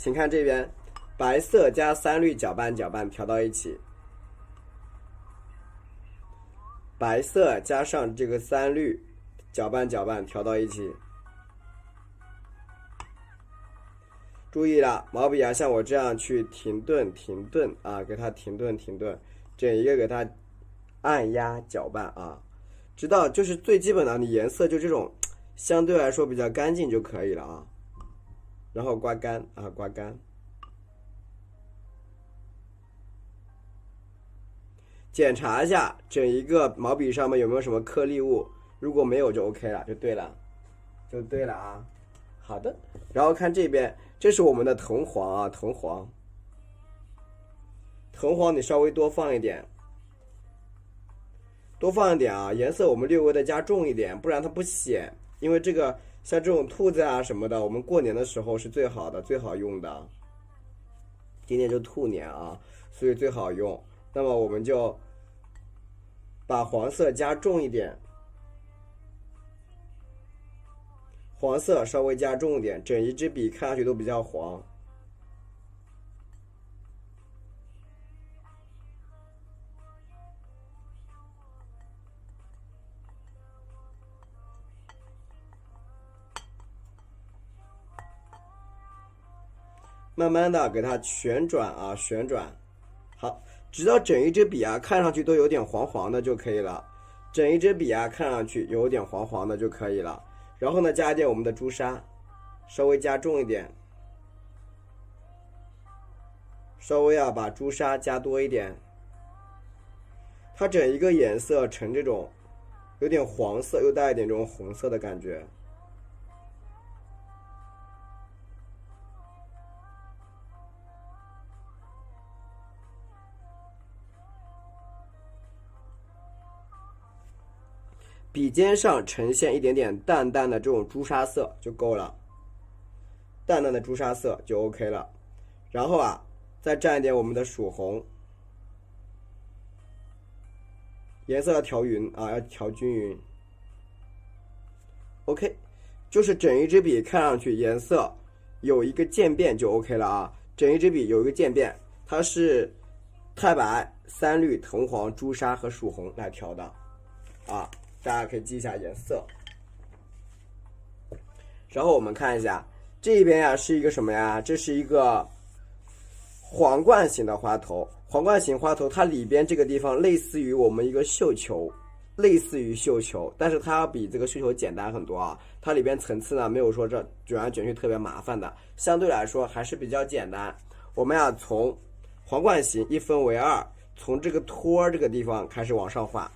请看这边，白色加3绿搅拌搅拌调到一起，白色加上这个3绿搅拌搅拌调到一起。注意了，毛笔啊，像我这样去停顿停顿啊，给它停顿停顿，整一个给它按压搅拌啊，直到就是最基本的，你颜色就这种相对来说比较干净就可以了啊。然后刮干啊，刮干。检查一下整一个毛笔上面有没有什么颗粒物，如果没有就 OK 了，就对了，就对了啊。好的，然后看这边，这是我们的藤黄啊，藤黄。藤黄你稍微多放一点，多放一点啊，颜色我们略微的加重一点，不然它不显。因为这个像这种兔子啊什么的，我们过年的时候是最好的、最好用的。今年就兔年啊，所以最好用。那么我们就把黄色加重一点，黄色稍微加重一点，整一支笔看上去都比较黄。慢慢的给它旋转啊，旋转，好，直到整一支笔啊看上去都有点黄黄的就可以了。整一支笔啊看上去有点黄黄的就可以了。然后呢，加一点我们的朱砂，稍微加重一点，稍微要把朱砂加多一点。它整一个颜色呈这种有点黄色，又带一点这种红色的感觉。笔尖上呈现一点点淡淡的这种朱砂色就够了，淡淡的朱砂色就 OK 了。然后啊，再蘸一点我们的曙红，颜色要调匀啊，要调均匀。OK， 就是整一支笔看上去颜色有一个渐变就 OK 了啊。整一支笔有一个渐变，它是太白、3绿、藤黄、朱砂和曙红来调的啊。大家可以记一下颜色。然后我们看一下这边呀，是一个什么呀？这是一个皇冠型的花头。皇冠型花头它里边这个地方类似于我们一个绣球，类似于绣球，但是它要比这个绣球简单很多啊。它里边层次呢没有说这卷来卷去特别麻烦的，相对来说还是比较简单。我们要从皇冠型一分为二，从这个托这个地方开始往上画。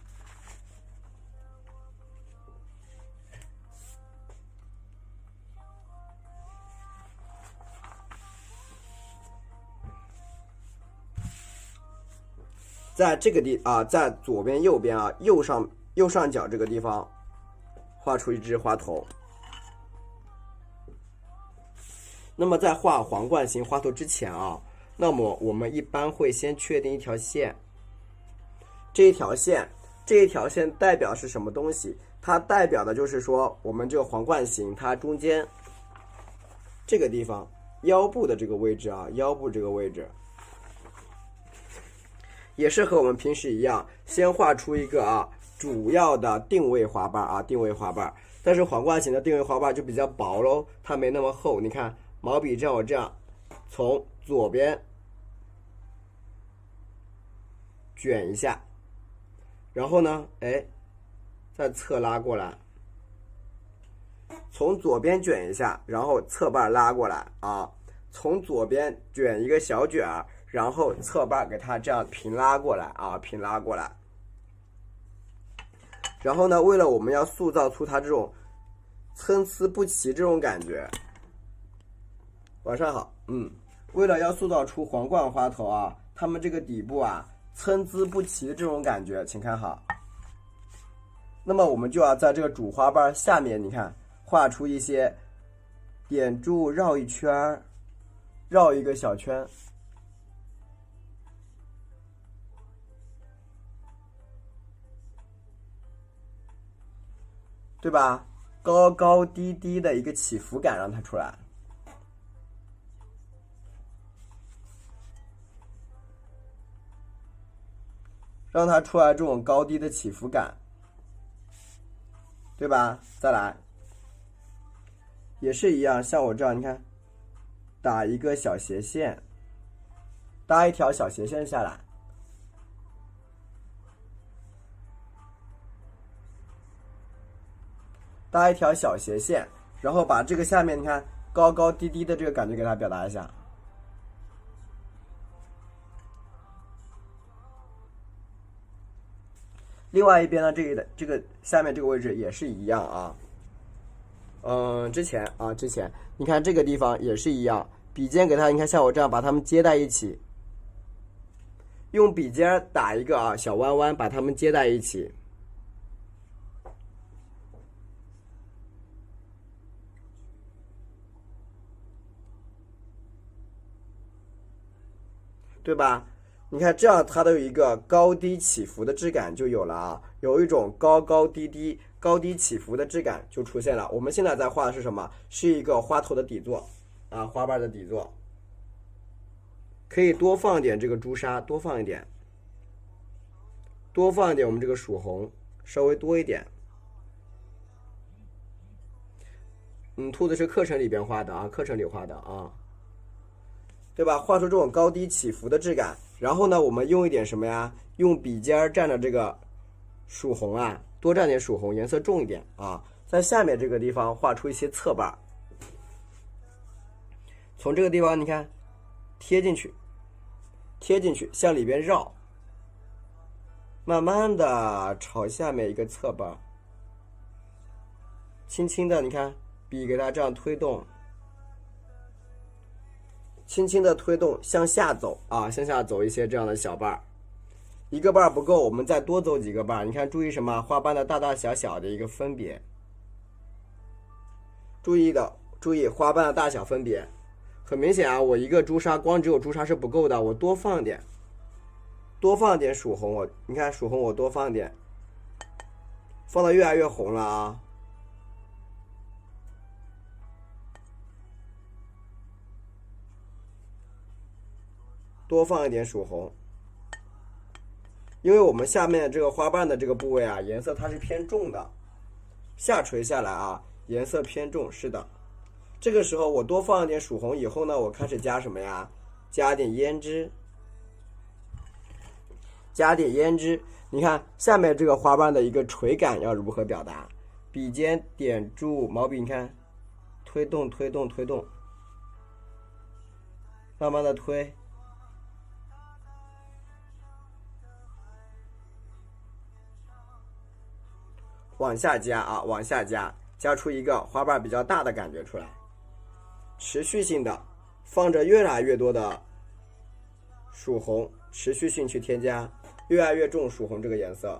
在这个在左边右边啊，右上角这个地方画出一只花头。那么在画皇冠型花头之前啊，那么我们一般会先确定一条线。这一条线代表是什么东西？它代表的就是说我们这个皇冠型它中间这个地方腰部的这个位置啊，腰部这个位置。也是和我们平时一样，先画出一个主要的定位花瓣啊，定位花瓣。但是皇冠型的定位花瓣就比较薄喽，它没那么厚。你看毛笔像我这样，从左边卷一下，然后呢，再侧拉过来，从左边卷一下，然后侧瓣拉过来啊，从左边卷一个小卷儿。然后侧瓣给它这样平拉过来啊，平拉过来。然后呢，为了我们要塑造出它这种参差不齐这种感觉，晚上好，为了要塑造出皇冠花头啊，它们这个底部啊参差不齐的这种感觉，请看好。那么我们就要在这个主花瓣下面，你看画出一些点住绕一圈，绕一个小圈。对吧？高高低低的一个起伏感让它出来。让它出来这种高低的起伏感，对吧？再来，也是一样，像我这样，你看，打一个小斜线，搭一条小斜线下来，搭一条小斜线，然后把这个下面你看高高低低的这个感觉给它表达一下。另外一边呢，这个下面这个位置也是一样啊。之前你看这个地方也是一样，笔尖给它，你看像我这样把它们接在一起，用笔尖打一个小弯弯，把它们接在一起。对吧？你看这样它都有一个高低起伏的质感就有了啊，有一种高高低低、高低起伏的质感就出现了。我们现在在画的是什么？是一个花头的底座啊，花瓣的底座。可以多放一点这个朱砂，多放一点，多放一点我们这个曙红，稍微多一点。兔子是课程里边画的啊，课程里画的啊。对吧？画出这种高低起伏的质感，然后呢，我们用一点什么呀？用笔尖蘸着这个曙红啊，多蘸点曙红，颜色重一点啊，在下面这个地方画出一些侧瓣，从这个地方你看贴进去，贴进去，向里边绕，慢慢的朝下面一个侧瓣，轻轻的，你看笔给它这样推动。轻轻的推动向下走啊，向下走一些这样的小瓣，一个瓣不够，我们再多走几个瓣。你看，注意什么？花瓣的大大小小的一个分别，注意花瓣的大小分别。很明显啊，我一个朱砂光只有朱砂是不够的，我多放点曙红。你看曙红我多放点，放的越来越红了啊。多放一点曙红，因为我们下面这个花瓣的这个部位啊，颜色它是偏重的，下垂下来啊，颜色偏重，是的。这个时候我多放一点曙红以后呢，我开始加什么呀？加点胭脂，加点胭脂。你看下面这个花瓣的一个垂感要如何表达？笔尖点住毛笔，你看，推动，慢慢的推。往下加啊，往下加出一个花瓣比较大的感觉出来，持续性的放着越来越多的曙红，持续性去添加，越来越重曙红这个颜色。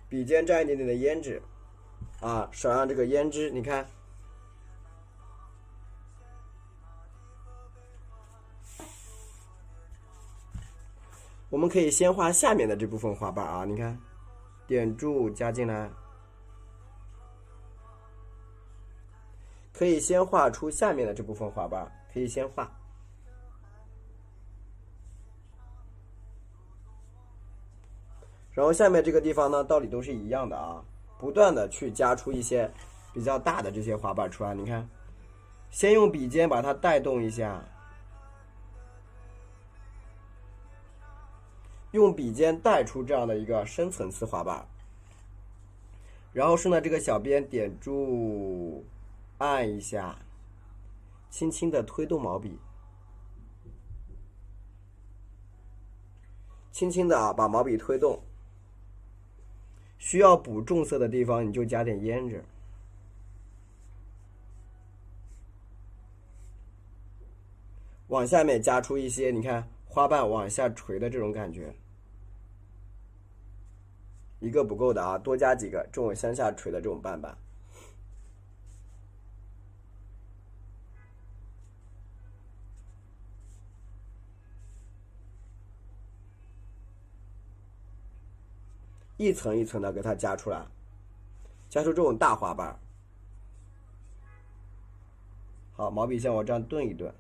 笔尖蘸一点点的胭脂啊，少让这个胭脂，你看。我们可以先画下面的这部分花瓣啊，你看，点住加进来，可以先画出下面的这部分花瓣，可以先画。然后下面这个地方呢，道理都是一样的啊，不断的去加出一些比较大的这些花瓣出来，你看，先用笔尖把它带动一下。用笔尖带出这样的一个深层次花瓣，然后顺着这个小边点住，按一下，轻轻的推动毛笔，轻轻的把毛笔推动。需要补重色的地方，你就加点胭脂。往下面加出一些，你看花瓣往下垂的这种感觉。一个不够的啊，多加几个这种向下垂的这种瓣瓣。一层一层的给它加出来，加出这种大花瓣。好，毛笔像我这样顿一顿，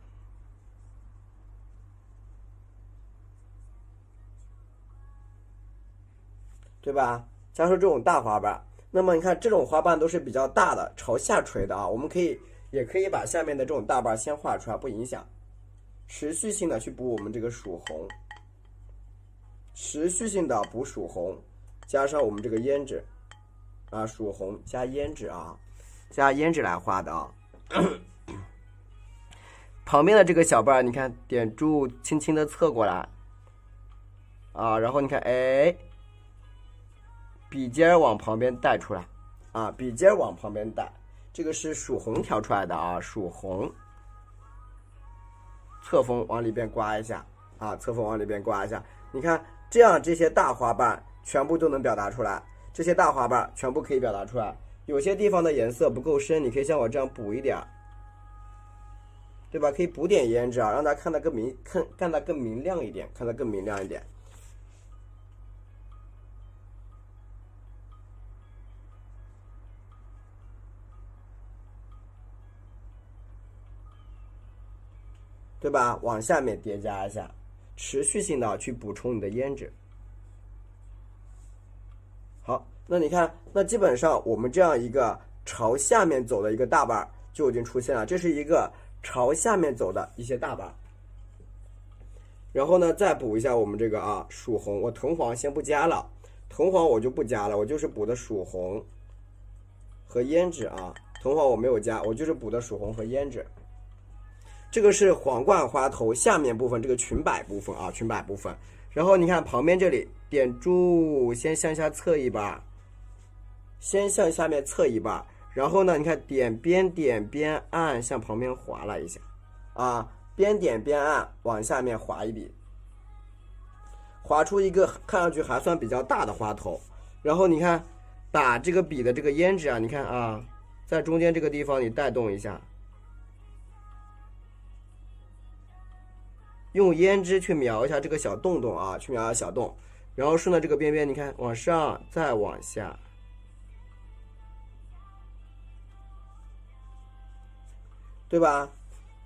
对吧？加上这种大花瓣，那么你看这种花瓣都是比较大的，朝下垂的啊。我们也可以把下面的这种大瓣先画出来，不影响。持续性的去补我们这个曙红，持续性的补曙红，加上我们这个胭脂啊，曙红加胭脂啊，加胭脂来画的啊。旁边的这个小瓣，你看点住，轻轻的侧过来啊，然后你看，哎，笔尖往旁边带出来啊，笔尖往旁边带，这个是曙红调出来的啊，曙红。侧锋往里边刮一下啊，侧锋往里边刮一下，你看这样这些大花瓣全部都能表达出来，这些大花瓣全部可以表达出来。有些地方的颜色不够深，你可以像我这样补一点，对吧？可以补点胭脂啊，让它看得更明亮一点，看得更明亮一点。对吧？往下面叠加一下，持续性的去补充你的胭脂。好，那你看，那基本上我们这样一个朝下面走的一个大瓣就已经出现了，这是一个朝下面走的一些大瓣。然后呢，再补一下我们这个啊曙红，我藤黄先不加了，藤黄我就不加了，我就是补的曙红和胭脂啊，藤黄我没有加，我就是补的曙红和胭脂。这个是皇冠花头下面部分，这个裙摆部分啊，裙摆部分。然后你看旁边这里点住，先向下侧一瓣，先向下面侧一瓣，然后呢，你看点边按向旁边划了一下，啊，边点边按往下面划一笔，划出一个看上去还算比较大的花头。然后你看，把这个笔的这个胭脂啊，你看啊，在中间这个地方你带动一下。用胭脂去描一下这个小洞洞啊，去描一下小洞，然后顺着这个边边，你看往上再往下，对吧？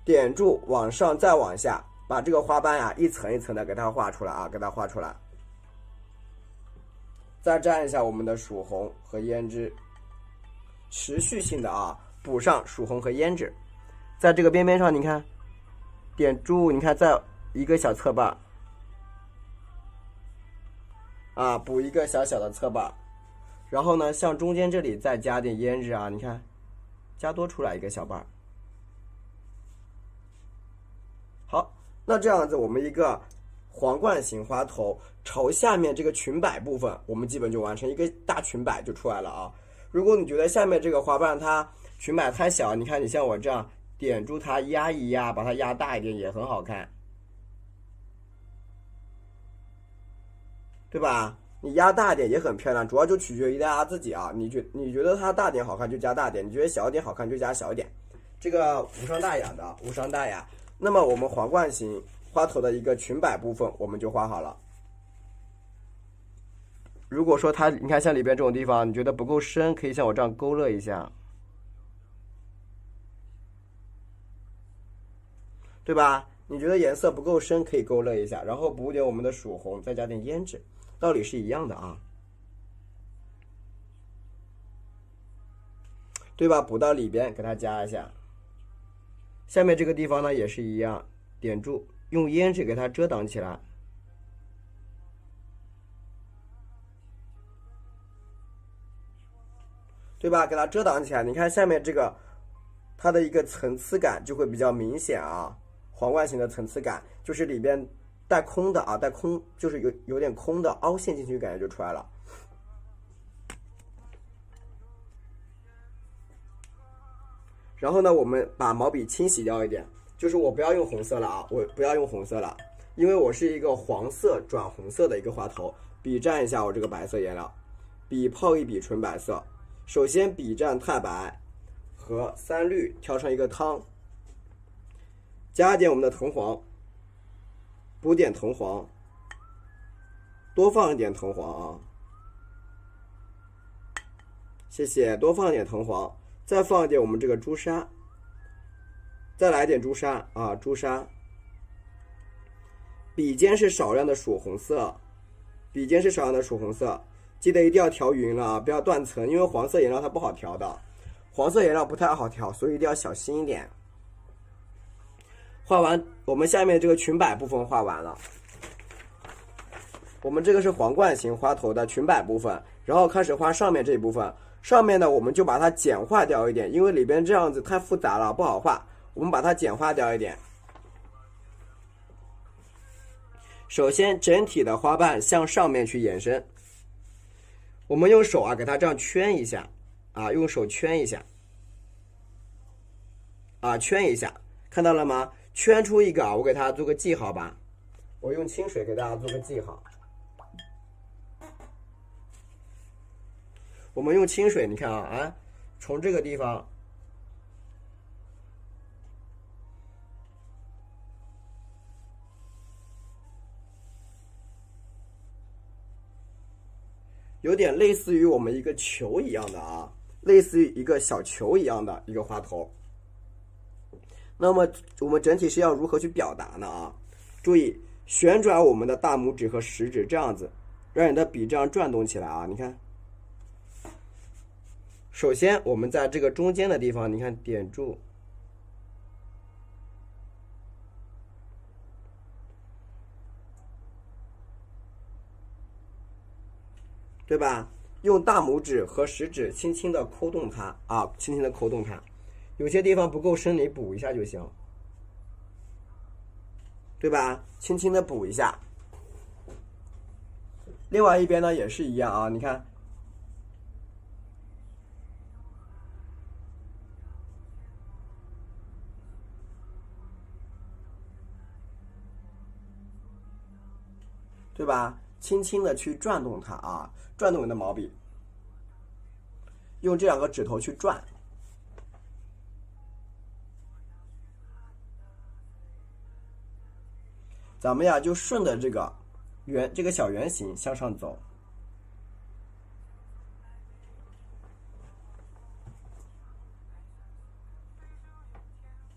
点住往上再往下，把这个花瓣呀一层一层的给它画出来啊，给它画出来。再蘸一下我们的曙红和胭脂，持续性的啊补上曙红和胭脂，在这个边边上你看点住，你看在一个小侧瓣啊，补一个小小的侧瓣，然后呢，向中间这里再加点胭脂啊，你看，加多出来一个小瓣。好，那这样子我们一个皇冠型花头朝下面这个裙摆部分，我们基本就完成一个大裙摆就出来了啊。如果你觉得下面这个花瓣它裙摆太小，你看你像我这样点住它压一压，把它压大一点也很好看。对吧？你压大点也很漂亮，主要就取决于大家自己啊。你觉得它大点好看就加大点，你觉得小点好看就加小一点，这个无伤大雅的，无伤大雅。那么我们皇冠型花头的一个裙摆部分我们就画好了。如果说它，你看像里边这种地方，你觉得不够深，可以像我这样勾勒一下，对吧？你觉得颜色不够深，可以勾勒一下，然后补点我们的曙红，再加点胭脂。道理是一样的啊，对吧？补到里边给它加一下，下面这个地方呢也是一样，点住，用胭脂给它遮挡起来，对吧？给它遮挡起来，你看下面这个它的一个层次感就会比较明显啊，皇冠型的层次感就是里边带空的啊，带空就是有点空的凹陷进去，感觉就出来了。然后呢，我们把毛笔清洗掉一点，就是我不要用红色了啊，我不要用红色了，因为我是一个黄色转红色的一个花头。笔蘸一下我这个白色颜料，笔泡一笔纯白色。首先笔蘸太白和三绿调成一个汤，加一点我们的藤黄。补点藤黄，多放一点藤黄啊，谢谢，多放一点藤黄，再放一点我们这个朱砂，再来一点朱砂啊，朱砂。笔尖是少量的曙红色，笔尖是少量的曙红色，记得一定要调匀了啊，不要断层，因为黄色颜料它不好调的，黄色颜料不太好调，所以一定要小心一点。画完，我们下面这个裙摆部分画完了。我们这个是皇冠型花头的裙摆部分，然后开始画上面这一部分。上面呢，我们就把它简化掉一点，因为里边这样子太复杂了，不好画。我们把它简化掉一点。首先，整体的花瓣向上面去延伸。我们用手啊，给它这样圈一下，啊，用手圈一下，啊，圈一下，看到了吗？圈出一个啊，我给它做个记号吧。我用清水给大家做个记号。我们用清水，你看啊，从这个地方。有点类似于我们一个球一样的啊，类似于一个小球一样的一个花头。那么我们整体是要如何去表达呢啊？注意旋转我们的大拇指和食指这样子，让你的笔这样转动起来啊！你看，首先我们在这个中间的地方，你看点住。对吧？用大拇指和食指轻轻的抠动它啊，轻轻的抠动它。有些地方不够深，你补一下就行，对吧？轻轻的补一下。另外一边呢也是一样啊，你看，对吧？轻轻的去转动它啊，转动你的毛笔，用这两个指头去转。咱们呀就顺着这个这个小圆形向上走。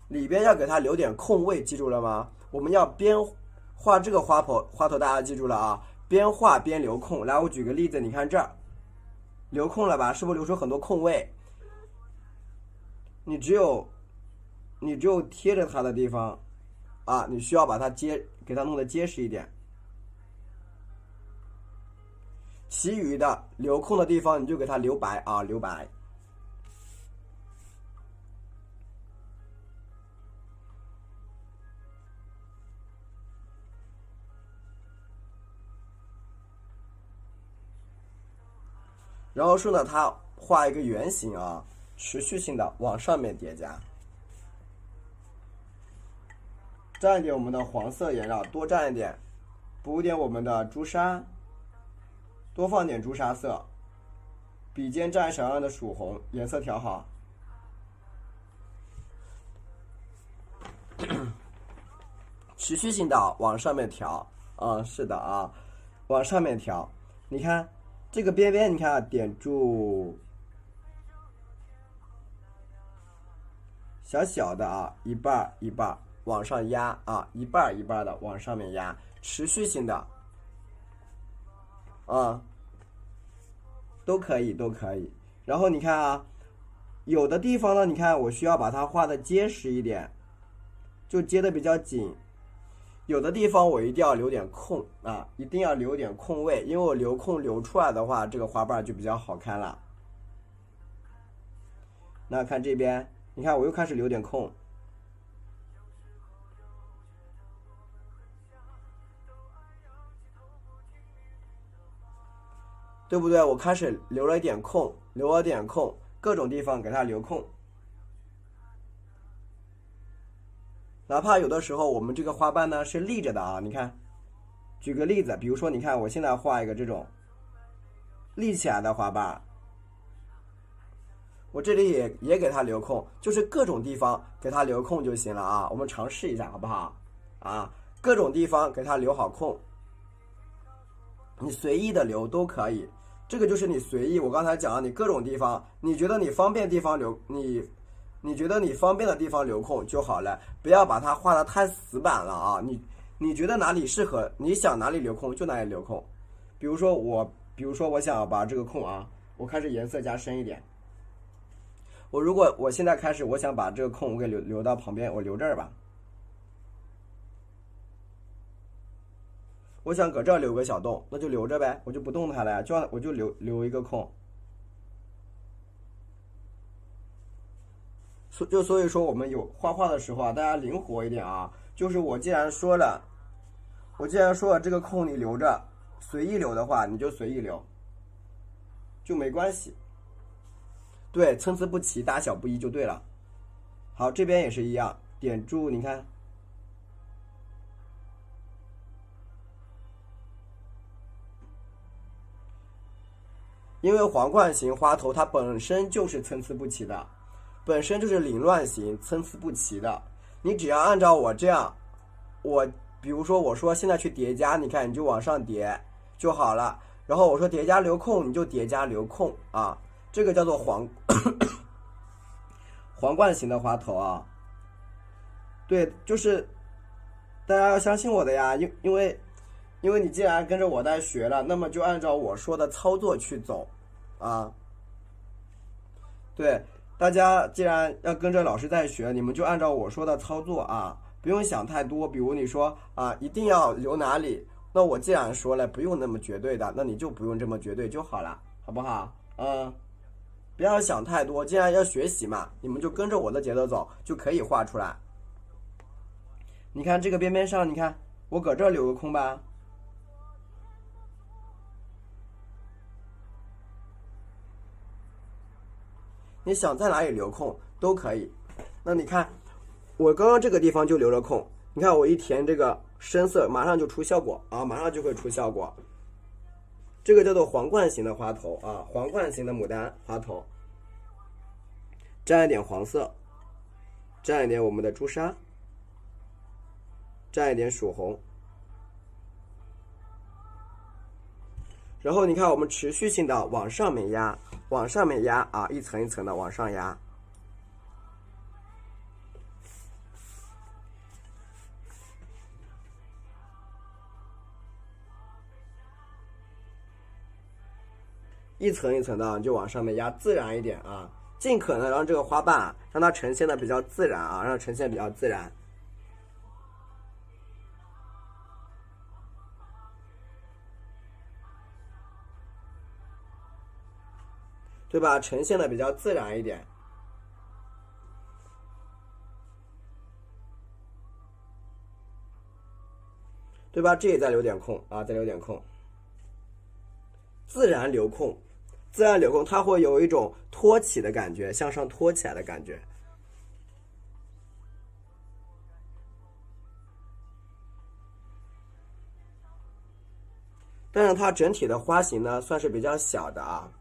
里边要给它留点空位，记住了吗？我们要边画这个花头，大家记住了啊，边画边留空。来，我举个例子，你看这儿留空了吧？是不是留出很多空位？你只有贴着它的地方啊，你需要把它给它弄得结实一点。其余的留空的地方，你就给它留白啊，留白。然后顺着它画一个圆形啊，持续性的往上面叠加。蘸一点我们的黄色颜料，多蘸一点，补一点我们的朱砂，多放点朱砂色，笔尖蘸少量的曙红，颜色调好。持续性的往上面调，是的啊，往上面调。你看这个边边，你看啊，点住，小小的啊，一半一半往上压啊，一半一半的往上面压，持续性的，都可以，都可以。然后你看啊，有的地方呢，你看我需要把它画的结实一点，就接的比较紧。有的地方我一定要留点空啊，一定要留点空位，因为我留空留出来的话，这个花瓣就比较好看了。那看这边，你看我又开始留点空，对不对？我开始留了一点空，各种地方给它留空。哪怕有的时候我们这个花瓣呢是立着的啊，你看，举个例子，比如说你看我现在画一个这种立起来的花瓣，我这里也给它留空，就是各种地方给它留空就行了啊。我们尝试一下好不好？啊，各种地方给它留好空，你随意的留都可以，这个就是你随意。我刚才讲了，你各种地方，你觉得你方便的地方留你觉得你方便的地方留空就好了，不要把它画得太死板了啊！你觉得哪里适合，你想哪里留空就哪里留空。比如说比如说我想把这个空啊，我开始颜色加深一点。如果我现在开始，我想把这个空我给留到旁边，我留这儿吧。我想搁这儿留个小洞，那就留着呗，我就不动它了呀，我就留一个空。所以说我们有画画的时候啊，大家灵活一点啊。就是我既然说了这个空你留着，随意留的话你就随意留，就没关系。对，参差不齐，大小不一就对了。好，这边也是一样，点住，你看。因为皇冠型花头它本身就是参差不齐的，本身就是凌乱型、参差不齐的。你只要按照我这样，比如说我说现在去叠加，你看你就往上叠就好了。然后我说叠加留空，你就叠加留空啊。这个叫做皇冠型的花头啊。对，就是大家要相信我的呀，因为你既然跟着我在学了，那么就按照我说的操作去走啊。对，大家既然要跟着老师在学，你们就按照我说的操作啊，不用想太多。比如你说啊，一定要留哪里，那我既然说了不用那么绝对的，那你就不用这么绝对就好了，好不好？不要想太多，既然要学习嘛，你们就跟着我的节奏走，就可以画出来。你看这个边边上，你看我搁这儿留个空吧。你想在哪里留空都可以。那你看，我刚刚这个地方就留了空，你看我一填这个深色，马上就出效果啊，马上就会出效果。这个叫做皇冠型的花头啊，皇冠型的牡丹花头。沾一点黄色，沾一点我们的朱砂，沾一点曙红。然后你看，我们持续性的往上面压，往上面压啊，一层一层的往上压。一层一层的就往上面压，自然一点啊，尽可能让这个花瓣让它呈现的比较自然啊，让它呈现比较自然，对吧？呈现的比较自然一点，对吧？这里再留点空啊，再留点空，自然留空。自然留空，它会有一种托起的感觉，向上托起来的感觉。但是它整体的花型呢，算是比较小的啊。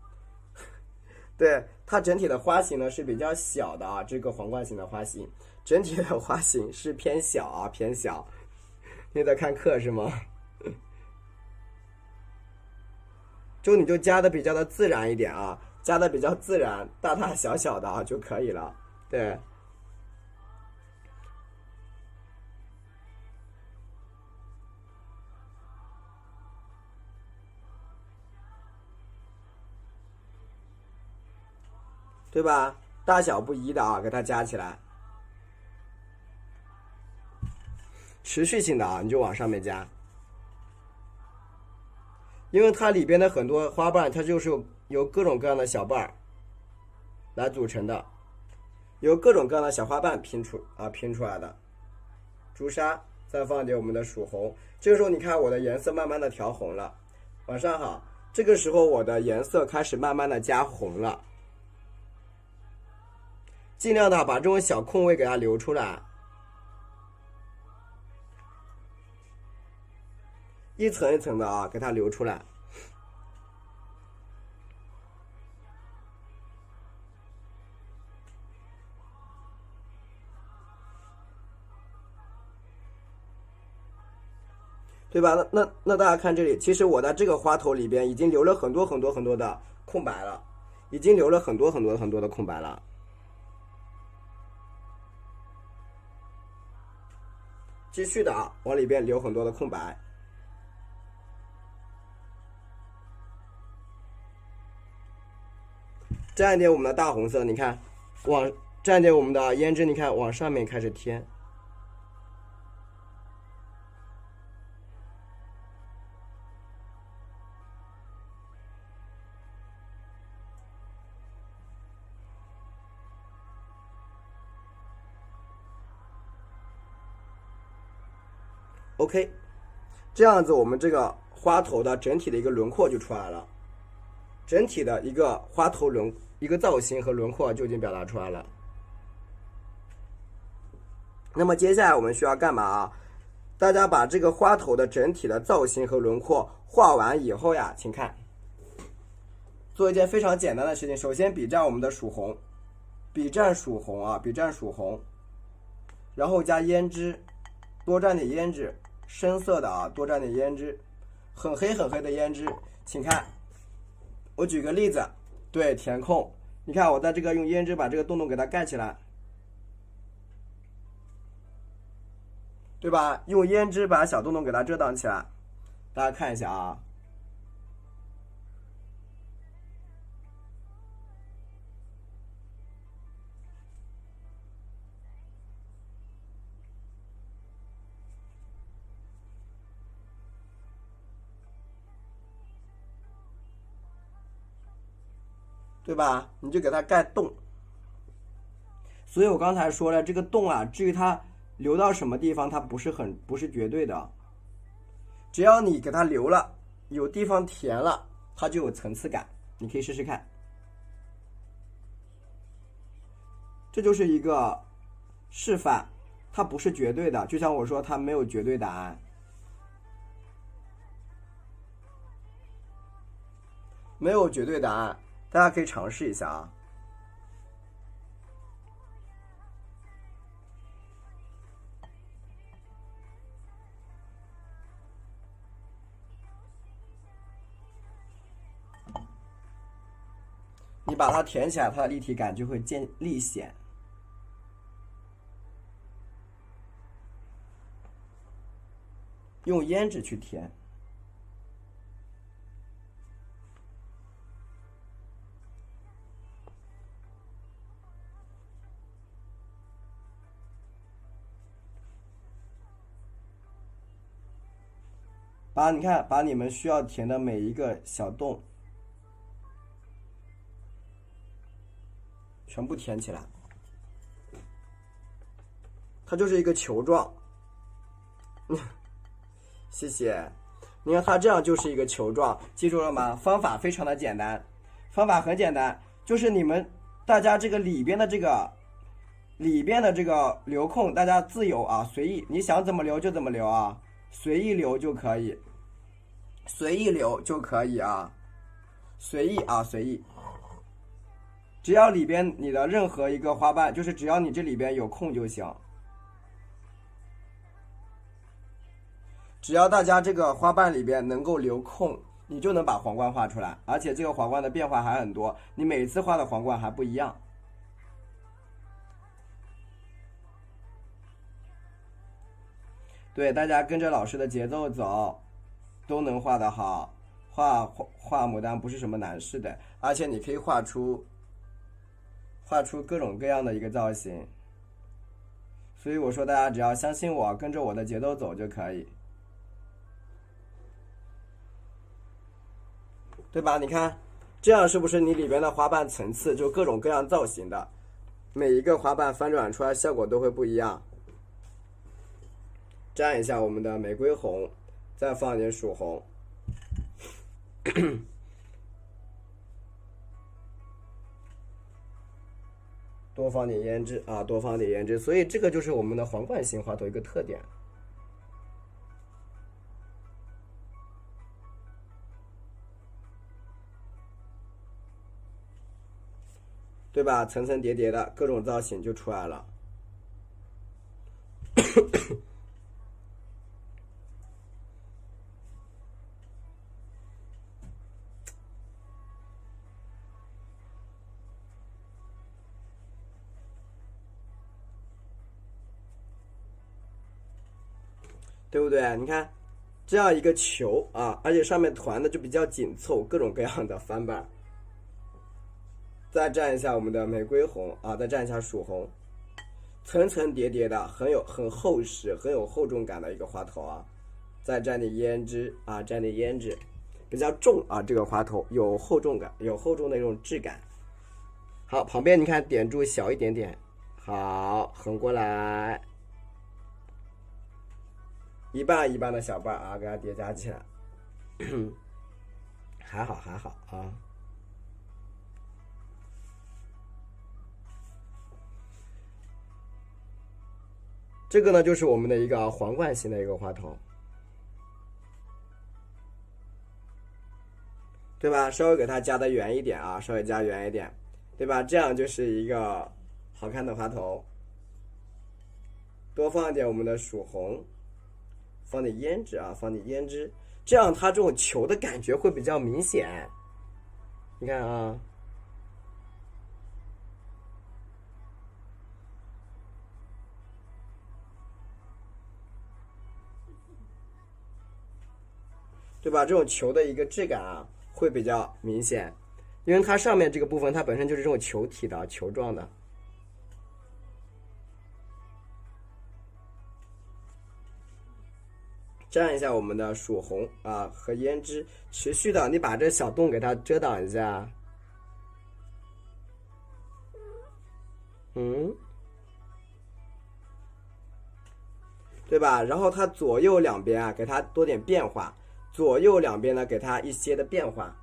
对，它整体的花型呢是比较小的啊，这个皇冠型的花型，整体的花型是偏小啊，偏小。你在看课是吗？你就加的比较的自然一点啊，加的比较自然，大大小小的啊就可以了。对，对吧？大小不一的啊，给它加起来，持续性的啊，你就往上面加。因为它里边的很多花瓣，它就是由各种各样的小瓣儿来组成的，由各种各样的小花瓣拼出来的。朱砂，再放点我们的曙红。这个时候你看我的颜色慢慢的调红了，晚上好。这个时候我的颜色开始慢慢的加红了，尽量的把这种小空位给它留出来，一层一层的啊，给它留出来。对吧？那大家看这里，其实我在这个花头里边已经留了很多很多很多的空白了，已经留了很多很多很多的空白了。继续的啊，往里边留很多的空白。蘸一点我们的大红色，你看，蘸一点我们的胭脂，你看往上面开始添。OK， 这样子我们这个花头的整体的一个轮廓就出来了，整体的一个花头一个造型和轮廓就已经表达出来了。那么接下来我们需要干嘛啊？大家把这个花头的整体的造型和轮廓画完以后呀，请看，做一件非常简单的事情。首先笔蘸我们的曙红，笔蘸曙红啊，笔蘸曙红，然后加胭脂，多蘸点胭脂。深色的啊，多蘸点胭脂，很黑很黑的胭脂，请看，我举个例子，对，填空，你看我在这个用胭脂把这个洞洞给它盖起来，对吧？用胭脂把小洞洞给它遮挡起来，大家看一下啊。对吧？你就给它盖洞。所以我刚才说了，这个洞啊，至于它流到什么地方，它不是绝对的。只要你给它留了，有地方填了，它就有层次感。你可以试试看。这就是一个示范，它不是绝对的。就像我说，它没有绝对答案。没有绝对答案。大家可以尝试一下啊。你把它填起来，它的立体感就会立显。用胭脂去填。你看，把你们需要填的每一个小洞全部填起来，它就是一个球状。谢谢。你看它这样就是一个球状，记住了吗？方法非常的简单，方法很简单，就是大家这个里边的这个留空，大家自由啊，随意，你想怎么留就怎么留啊，随意留就可以。随意留就可以啊，随意啊，随意。只要里边你的任何一个花瓣，就是只要你这里边有空就行。只要大家这个花瓣里边能够留空，你就能把皇冠画出来。而且这个皇冠的变化还很多，你每次画的皇冠还不一样。对，大家跟着老师的节奏走。都能画得好，画牡丹不是什么难事的，而且你可以画出各种各样的一个造型。所以我说大家只要相信我，跟着我的节奏走就可以，对吧？你看这样是不是你里边的花瓣层次就各种各样造型的，每一个花瓣翻转出来效果都会不一样。蘸一下我们的玫瑰红，再放一点曙红，多放点胭脂啊，多放点胭脂。所以这个就是我们的皇冠型花头一个特点，对吧？层层叠叠的各种造型就出来了。对不对？你看，这样一个球啊，而且上面团的就比较紧凑，各种各样的翻瓣。再蘸一下我们的玫瑰红啊，再蘸一下曙红，层层叠叠的，很厚实、很有厚重感的一个花头啊。再蘸点胭脂啊，蘸点胭脂，比较重啊，这个花头有厚重感，有厚重的一种质感。好，旁边你看点住小一点点，好，横过来，一半一半的小瓣啊，给它叠加起来，还好啊。这个呢，就是我们的一个皇冠型的一个花头，对吧？稍微给它加的圆一点啊，稍微加圆一点，对吧？这样就是一个好看的花头。多放一点我们的曙红，放点胭脂啊，放点胭脂，这样它这种球的感觉会比较明显。你看啊，对吧？这种球的一个质感啊，会比较明显，因为它上面这个部分它本身就是这种球体的、球状的。蘸一下我们的曙红啊和胭脂，持续的你把这小洞给它遮挡一下。对吧？然后它左右两边啊，给它多点变化，左右两边呢，给它一些的变化。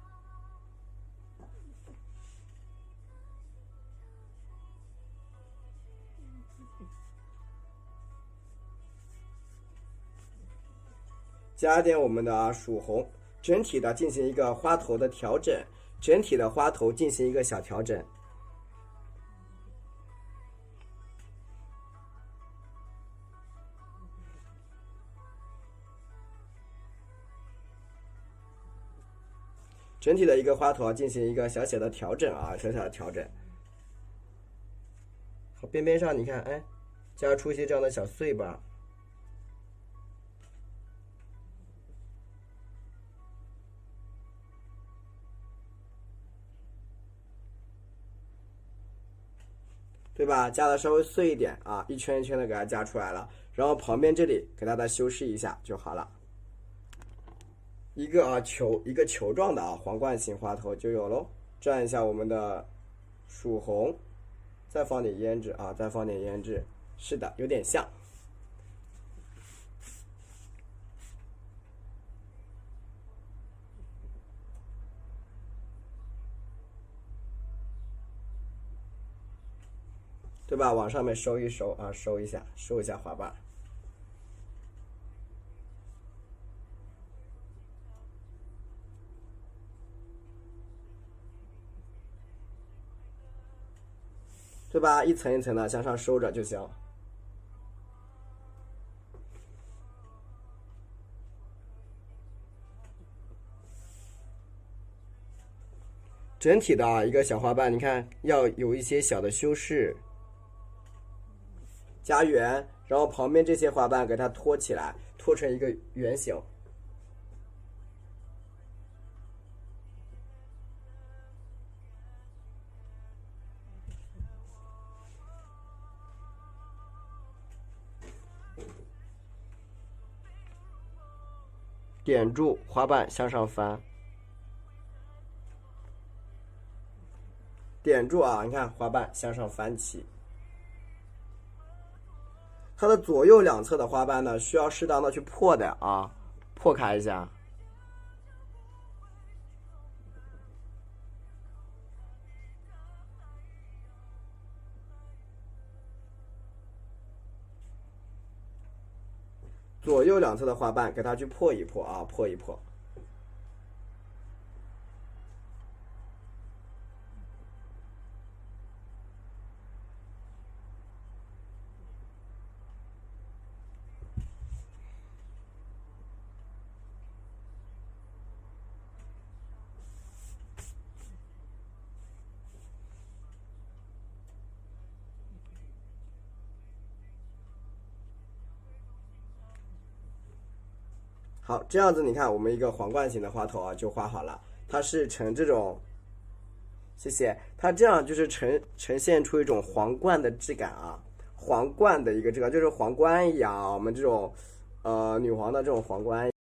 加点我们的曙红，整体的进行一个花头的调整，整体的花头进行一个小调整。整体的一个花头进行一个小小的调整啊，小小的调整。好，边边上你看，哎，加出一些这样的小碎吧。对吧？加的稍微碎一点啊，一圈一圈的给它加出来了，然后旁边这里给它再修饰一下就好了。一个球状的皇冠型花头就有喽。蘸一下我们的曙红，再放点胭脂啊，再放点胭脂。是的，有点像。对吧？往上面收一收啊，收一下花瓣。对吧？一层一层的向上收着就行。整体的啊一个小花瓣，你看要有一些小的修饰，加圆，然后旁边这些花瓣给它托起来，托成一个圆形。点住花瓣向上翻，点住啊！你看花瓣向上翻起，它的左右两侧的花瓣呢，需要适当的去破的啊，破开一下。左右两侧的花瓣给它去破一破啊，破一破。好，这样子你看，我们一个皇冠型的花头啊就画好了，它是呈这种谢谢。它这样就是呈现出一种皇冠的质感啊，皇冠的一个质感，就是皇冠一样啊，我们这种女皇的这种皇冠。